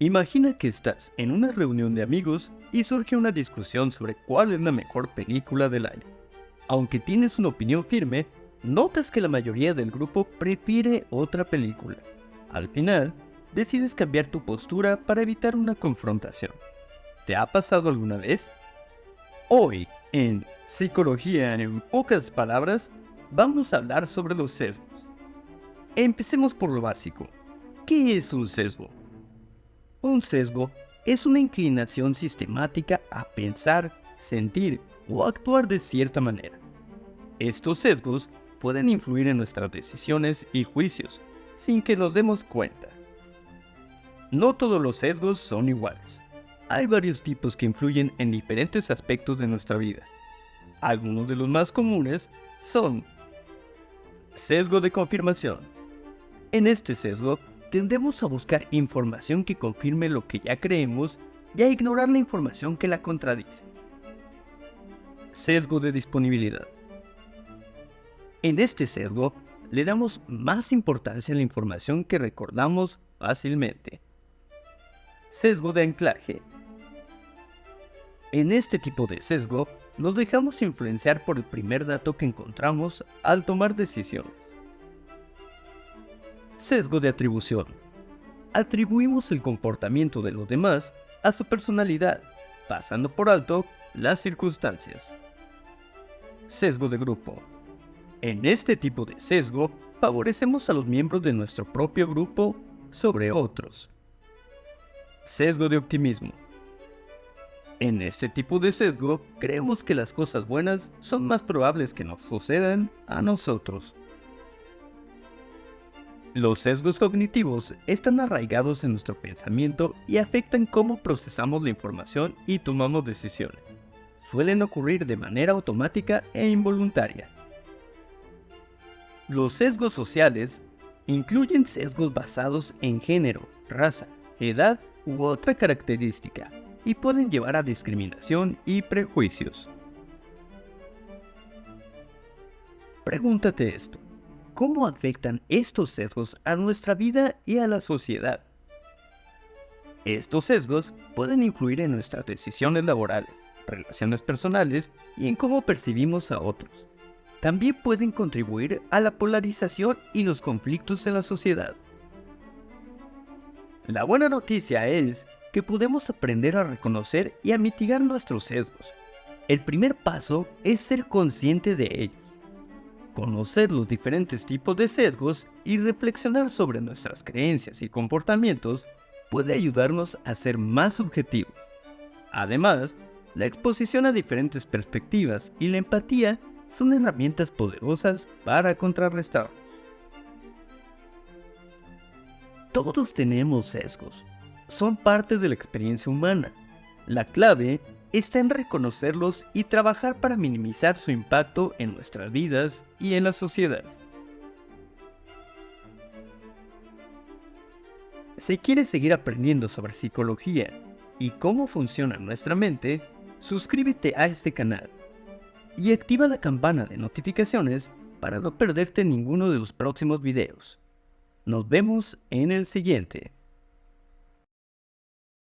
Imagina que estás en una reunión de amigos y surge una discusión sobre cuál es la mejor película del año. Aunque tienes una opinión firme, notas que la mayoría del grupo prefiere otra película. Al final, decides cambiar tu postura para evitar una confrontación. ¿Te ha pasado alguna vez? Hoy, en Psicología en pocas palabras, vamos a hablar sobre los sesgos. Empecemos por lo básico. ¿Qué es un sesgo? Un sesgo es una inclinación sistemática a pensar, sentir o actuar de cierta manera. Estos sesgos pueden influir en nuestras decisiones y juicios, sin que nos demos cuenta. No todos los sesgos son iguales. Hay varios tipos que influyen en diferentes aspectos de nuestra vida. Algunos de los más comunes son sesgo de confirmación. En este sesgo, tendemos a buscar información que confirme lo que ya creemos y a ignorar la información que la contradice. Sesgo de disponibilidad. En este sesgo, le damos más importancia a la información que recordamos fácilmente. Sesgo de anclaje. En este tipo de sesgo, nos dejamos influenciar por el primer dato que encontramos al tomar decisiones. Sesgo de atribución. Atribuimos el comportamiento de los demás a su personalidad, pasando por alto las circunstancias. Sesgo de grupo. En este tipo de sesgo, favorecemos a los miembros de nuestro propio grupo sobre otros. Sesgo de optimismo. En este tipo de sesgo, creemos que las cosas buenas son más probables que nos sucedan a nosotros. Los sesgos cognitivos están arraigados en nuestro pensamiento y afectan cómo procesamos la información y tomamos decisiones. Suelen ocurrir de manera automática e involuntaria. Los sesgos sociales incluyen sesgos basados en género, raza, edad u otra característica y pueden llevar a discriminación y prejuicios. Pregúntate esto. ¿Cómo afectan estos sesgos a nuestra vida y a la sociedad? Estos sesgos pueden influir en nuestras decisiones laborales, relaciones personales y en cómo percibimos a otros. También pueden contribuir a la polarización y los conflictos en la sociedad. La buena noticia es que podemos aprender a reconocer y a mitigar nuestros sesgos. El primer paso es ser consciente de ellos. Conocer los diferentes tipos de sesgos y reflexionar sobre nuestras creencias y comportamientos puede ayudarnos a ser más objetivos. Además, la exposición a diferentes perspectivas y la empatía son herramientas poderosas para contrarrestarlos. Todos tenemos sesgos. Son parte de la experiencia humana. La clave está en reconocerlos y trabajar para minimizar su impacto en nuestras vidas y en la sociedad. Si quieres seguir aprendiendo sobre psicología y cómo funciona nuestra mente, suscríbete a este canal y activa la campana de notificaciones para no perderte ninguno de los próximos videos. Nos vemos en el siguiente.